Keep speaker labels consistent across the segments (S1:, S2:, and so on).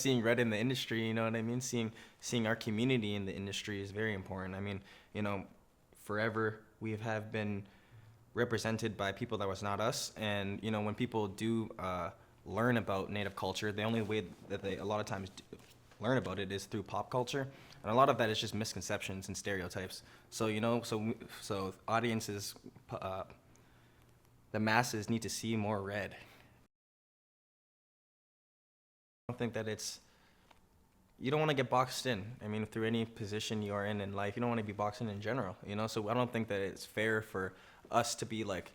S1: seeing red in the industry, you know what I mean? Seeing our community in the industry is very important. I mean, you know, forever we have been represented by people that was not us, and you know, when people do learn about Native culture, the only way that they a lot of times learn about it is through pop culture, and a lot of that is just misconceptions and stereotypes. So you know, so audiences, the masses need to see more red. I don't think that it's you don't want to get boxed in. I mean, through any position you are in life, you don't want to be boxed in general. You know, so I don't think that it's fair for us to be like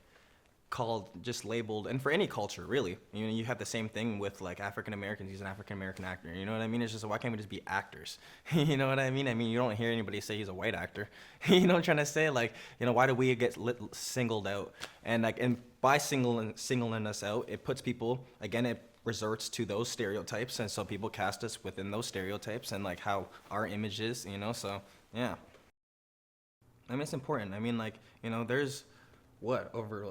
S1: called just labeled, and for any culture really, you know, you have the same thing with like African Americans. He's an African American actor, you know what I mean? It's just, why can't we just be actors? You know what I mean? I mean, you don't hear anybody say he's a white actor. You know what I'm trying to say? Like, you know, why do we get singled out? And like, and by singling us out, it puts people, again, it resorts to those stereotypes, and so people cast us within those stereotypes and like how our image is, you know? So yeah, I mean, it's important. I mean, like, you know, there's what, over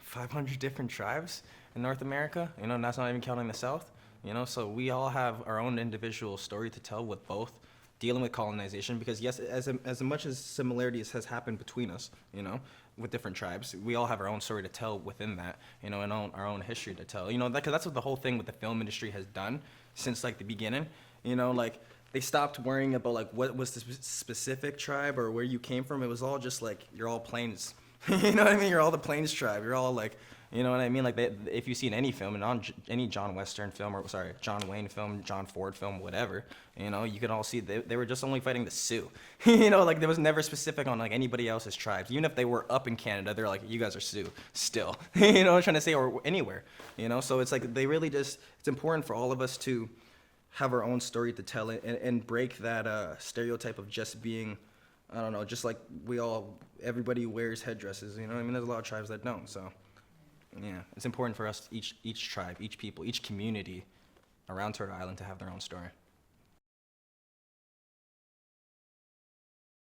S1: 500 different tribes in North America, you know, and that's not even counting the South, you know, so we all have our own individual story to tell with both dealing with colonization, because yes, as much as similarities has happened between us, you know, with different tribes, we all have our own story to tell within that, you know, and our own history to tell, you know, that, cause that's what the whole thing with the film industry has done since like the beginning, you know, like they stopped worrying about like what was the specific tribe or where you came from. It was all just like, you're all plains. You know what I mean? You're all the Plains tribe. You're all like, you know what I mean? Like, if you see in any film, and on any John Western film, or sorry, John Wayne film, John Ford film, whatever, you know, you can all see they were just only fighting the Sioux. You know, like there was never specific on like anybody else's tribes. Even if they were up in Canada, they're like, you guys are Sioux still. You know what I'm trying to say? Or anywhere. You know, so it's like they really just, it's important for all of us to have our own story to tell it, and break that stereotype of just being, I don't know, just like everybody wears headdresses, you know what I mean? There's a lot of tribes that don't, so yeah. It's important for us, each tribe, each people, each community around Turtle Island to have their own story.